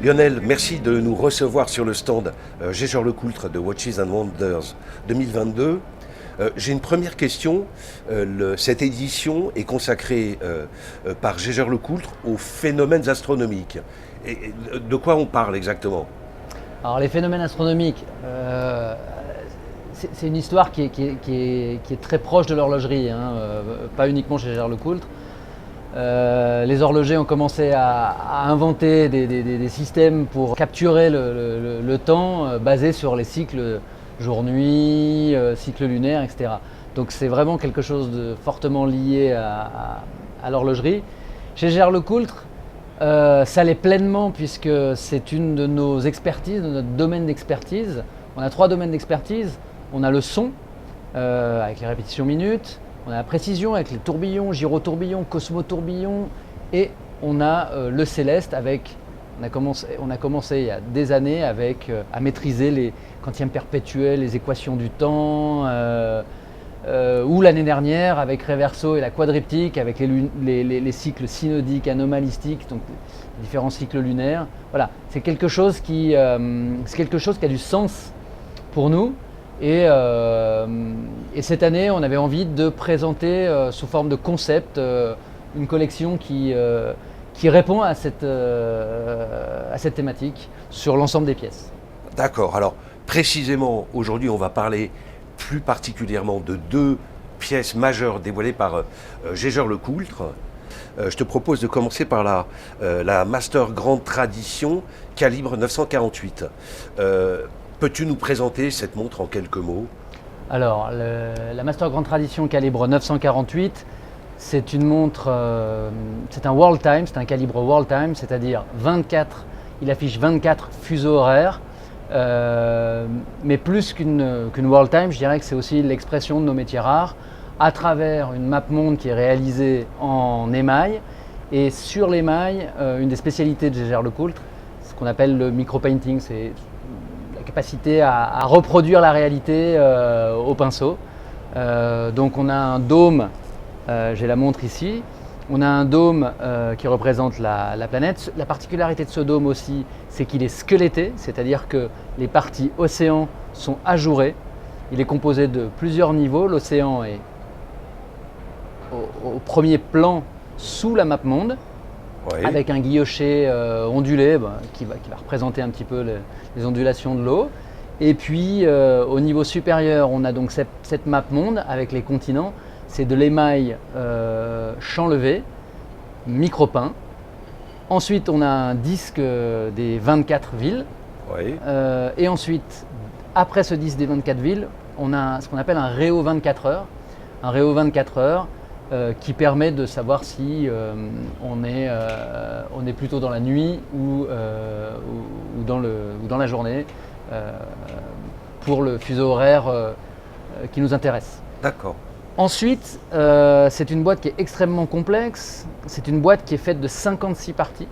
Lionel, merci de nous recevoir sur le stand Jaeger-LeCoultre de Watches and Wonders 2022. J'ai une première question. Cette édition est consacrée par Jaeger-LeCoultre aux phénomènes astronomiques. De quoi on parle exactement? Alors les phénomènes astronomiques, c'est une histoire qui est très proche de l'horlogerie, hein, pas uniquement chez Jaeger-LeCoultre. Les horlogers ont commencé à inventer des systèmes pour capturer le temps basés sur les cycles jour-nuit, cycles lunaires, etc. Donc c'est vraiment quelque chose de fortement lié à l'horlogerie. Chez Jaeger-LeCoultre, ça l'est pleinement puisque c'est une de nos expertises, de notre domaine d'expertise. On a 3 domaines d'expertise. On a le son, avec les répétitions minutes. On a la précision avec les tourbillons, gyrotourbillons, cosmotourbillons, et on a le céleste avec, on a commencé il y a des années à maîtriser les quantièmes perpétuels, les équations du temps, ou l'année dernière avec Reverso et la quadriptyque, avec les cycles synodiques, anomalistiques, donc les différents cycles lunaires. Voilà, c'est quelque chose qui a du sens pour nous. Et cette année, on avait envie de présenter sous forme de concept une collection qui répond à cette thématique sur l'ensemble des pièces. D'accord. Alors, précisément, aujourd'hui, on va parler plus particulièrement de 2 pièces majeures dévoilées par Jaeger-LeCoultre. Je te propose de commencer par la Master Grande Tradition calibre 948. Peux-tu nous présenter cette montre en quelques mots? Alors, la Master Grande Tradition calibre 948, c'est une montre, c'est un World Time, c'est un calibre World Time, c'est-à-dire 24, il affiche 24 fuseaux horaires, mais plus qu'une World Time, je dirais que c'est aussi l'expression de nos métiers rares, à travers une map monde qui est réalisée en émail, et sur l'émail, une des spécialités de Jaeger-LeCoultre, ce qu'on appelle le micro-painting, c'est capacité à reproduire la réalité au pinceau. Donc on a un dôme, j'ai la montre ici, on a un dôme qui représente la planète. La particularité de ce dôme aussi, c'est qu'il est squeletté, c'est-à-dire que les parties océan sont ajourées. Il est composé de plusieurs niveaux. L'océan est au premier plan sous la map monde. Oui. Avec un guillocher ondulé qui va représenter un petit peu les ondulations de l'eau. Et puis au niveau supérieur, on a donc cette map monde avec les continents. C'est de l'émail champ levé, micro-peint. Ensuite, on a un disque des 24 villes. Oui. Et ensuite, après ce disque des 24 villes, on a ce qu'on appelle un réo 24 heures. Un réo 24 heures. Qui permet de savoir si on est plutôt dans la nuit ou dans la journée pour le fuseau horaire qui nous intéresse. D'accord. Ensuite, c'est une boîte qui est extrêmement complexe. C'est une boîte qui est faite de 56 parties.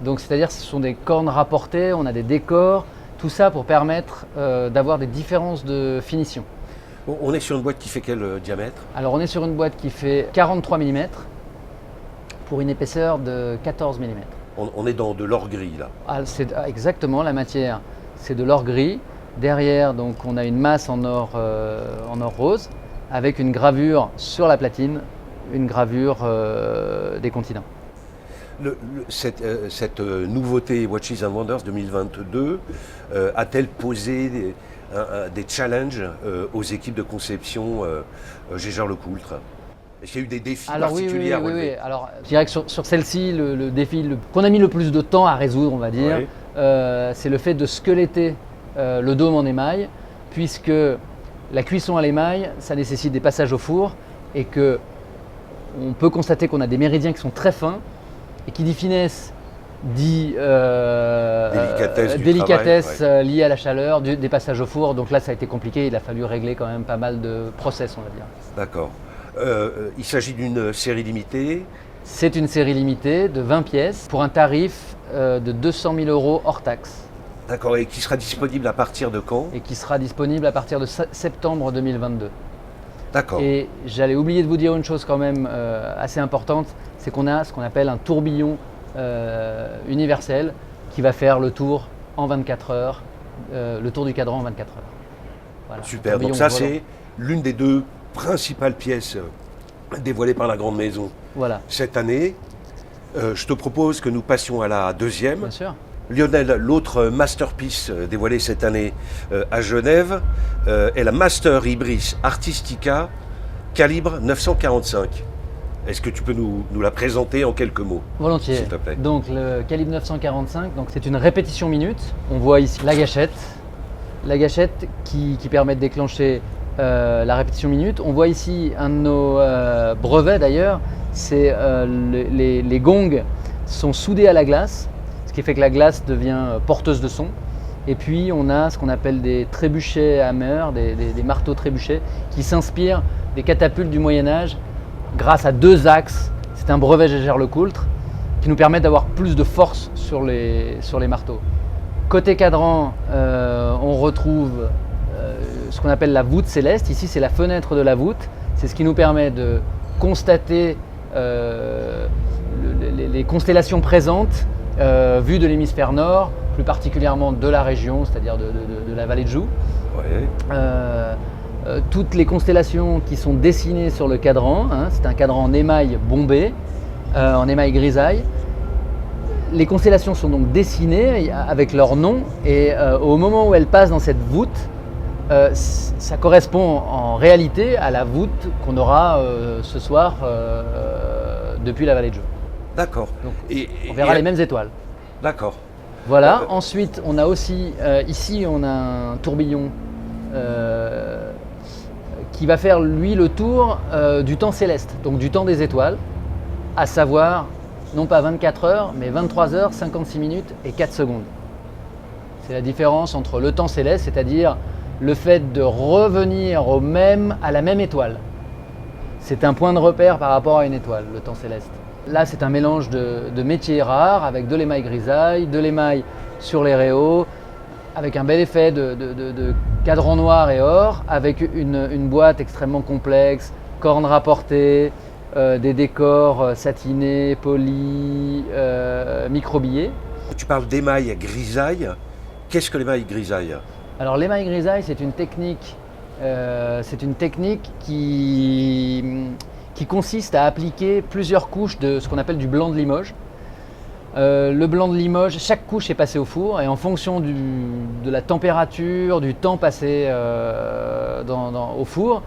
Donc, c'est-à-dire que ce sont des cornes rapportées, on a des décors, tout ça pour permettre d'avoir des différences de finition. On est sur une boîte qui fait quel diamètre? Alors on est sur une boîte qui fait 43 mm pour une épaisseur de 14 mm. On est dans de l'or gris là. Exactement, la matière c'est de l'or gris. Derrière donc on a une masse en or rose avec une gravure sur la platine, une gravure des continents. Cette nouveauté Watches and Wonders 2022 a-t-elle posé des challenges aux équipes de conception Jaeger-LeCoultre? Est-ce qu'il y a eu des défis particuliers à relever? Oui. Alors, je dirais que sur celle-ci, le défi qu'on a mis le plus de temps à résoudre, on va dire, c'est le fait de squeletter le dôme en émail, puisque la cuisson à l'émail, ça nécessite des passages au four, et que on peut constater qu'on a des méridiens qui sont très fins, et qui dit finesse, dit délicatesse liée à la chaleur, des passages au four. Donc là, ça a été compliqué. Il a fallu régler quand même pas mal de process, on va dire. D'accord. Il s'agit d'une série limitée. C'est une série limitée de 20 pièces pour un tarif de 200 000 € hors taxe. D'accord. Et qui sera disponible à partir de quand? Et qui sera disponible à partir de septembre 2022. D'accord. Et j'allais oublier de vous dire une chose quand même assez importante, c'est qu'on a ce qu'on appelle un tourbillon universel qui va faire le tour en 24 heures, le tour du cadran en 24 heures. Voilà. Super, donc ça c'est l'une des deux principales pièces dévoilées par la grande maison cette année. Je te propose que nous passions à la deuxième. Bien sûr. Lionel, l'autre masterpiece dévoilée cette année à Genève est la Master Ibris Artistica calibre 945. Est-ce que tu peux nous la présenter en quelques mots? Volontiers. S'il te plaît. Donc le calibre 945, c'est une répétition minute. On voit ici la gâchette qui permet de déclencher la répétition minute. On voit ici un de nos brevets d'ailleurs, c'est les gongs sont soudés à la glace, ce qui fait que la glace devient porteuse de son. Et puis on a ce qu'on appelle des trébuchets hammer, des marteaux trébuchets qui s'inspirent des catapultes du Moyen-Âge grâce à deux axes. C'est un brevet Jaeger-LeCoultre qui nous permet d'avoir plus de force sur les marteaux. Côté cadran, on retrouve ce qu'on appelle la voûte céleste. Ici, c'est la fenêtre de la voûte. C'est ce qui nous permet de constater les constellations présentes vues de l'hémisphère nord, plus particulièrement de la région, c'est-à-dire de la vallée de Joux. Ouais. Toutes les constellations qui sont dessinées sur le cadran, c'est un cadran en émail bombé, en émail grisaille. Les constellations sont donc dessinées avec leur nom et au moment où elles passent dans cette voûte, ça correspond en réalité à la voûte qu'on aura ce soir depuis la vallée de Joux. D'accord. On verra les mêmes étoiles. D'accord. Voilà. Ensuite, on a aussi, ici, on a un tourbillon qui va faire, lui, le tour du temps céleste, donc du temps des étoiles, à savoir, non pas 24 heures, mais 23 heures, 56 minutes et 4 secondes. C'est la différence entre le temps céleste, c'est-à-dire le fait de revenir à la même étoile. C'est un point de repère par rapport à une étoile, le temps céleste. Là, c'est un mélange de métiers rares avec de l'émail grisaille, de l'émail sur les réaux, avec un bel effet de cadran noir et or, avec une boîte extrêmement complexe, cornes rapportées, des décors satinés, polis, microbillets. Tu parles d'émail grisaille. Qu'est-ce que l'émail grisaille? Alors l'émail grisaille, c'est une technique qui consiste à appliquer plusieurs couches de ce qu'on appelle du blanc de Limoges. Le blanc de Limoges, chaque couche est passée au four et en fonction de la température, du temps passé au four,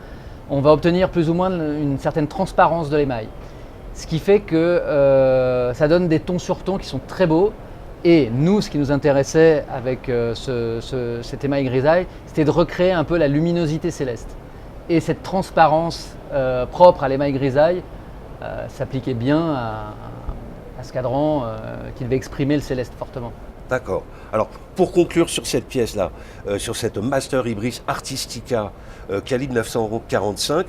on va obtenir plus ou moins une certaine transparence de l'émail. Ce qui fait que ça donne des tons sur tons qui sont très beaux. Et nous, ce qui nous intéressait avec cet émail grisaille, c'était de recréer un peu la luminosité céleste. Et cette transparence propre à l'émail grisaille s'appliquait bien à ce cadran qui devait exprimer le céleste fortement. D'accord. Alors, pour conclure sur cette pièce-là, sur cette Master Ibris Artistica calibre 945,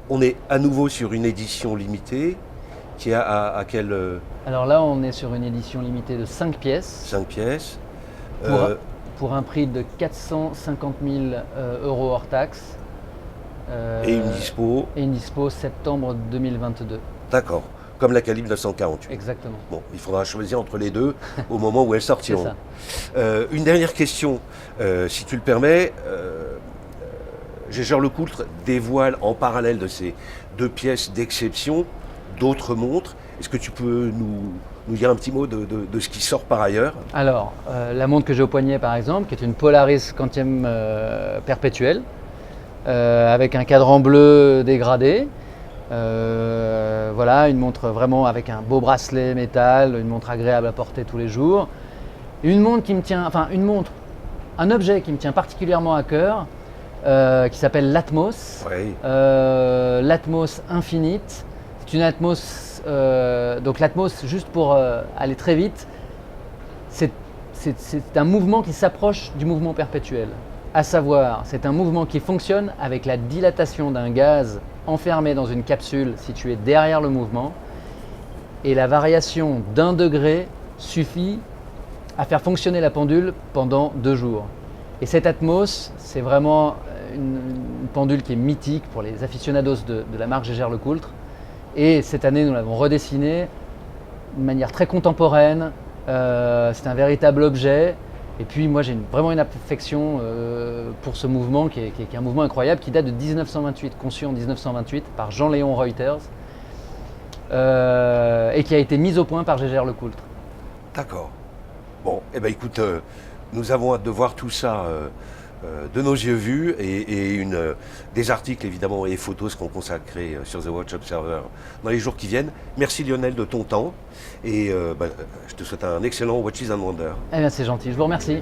on est à nouveau sur une édition limitée qui est à quelle... Alors là, on est sur une édition limitée de 5 pièces. 5 pièces. Pour un prix de 450 000 euros hors taxe. Et une dispo. Et une dispo septembre 2022. D'accord. Comme la calibre 948. Exactement. Bon, il faudra choisir entre les deux au moment où elles sortiront. C'est ça. Une dernière question, si tu le permets. Jaeger-LeCoultre dévoile en parallèle de ces deux pièces d'exception d'autres montres. Est-ce que tu peux nous dire un petit mot de ce qui sort par ailleurs? Alors, la montre que j'ai au poignet par exemple, qui est une Polaris Quantum perpétuelle, avec un cadran bleu dégradé. Voilà, une montre vraiment avec un beau bracelet métal, une montre agréable à porter tous les jours. Une montre qui me tient, enfin une montre, un objet qui me tient particulièrement à cœur, qui s'appelle l'Atmos. Oui. L'Atmos Infinite. C'est une Atmos, donc l'Atmos, juste pour aller très vite, c'est un mouvement qui s'approche du mouvement perpétuel. À savoir, c'est un mouvement qui fonctionne avec la dilatation d'un gaz enfermé dans une capsule située derrière le mouvement, et la variation d'1 degré suffit à faire fonctionner la pendule pendant 2 jours. Et cette Atmos, c'est vraiment une pendule qui est mythique pour les aficionados de la marque Jaeger-LeCoultre. Et cette année, nous l'avons redessinée de manière très contemporaine, C'est un véritable objet. Et puis moi j'ai vraiment une affection pour ce mouvement qui est un mouvement incroyable qui date de 1928, conçu en 1928 par Jean-Léon Reuters et qui a été mis au point par Gégère Lecoultre. D'accord. Bon, eh ben écoute, nous avons hâte de voir tout ça de nos yeux vus et des articles évidemment et photos seront consacrés sur The Watch Observer dans les jours qui viennent. Merci Lionel de ton temps et je te souhaite un excellent Watches and Wonders. Eh bien c'est gentil, je vous remercie.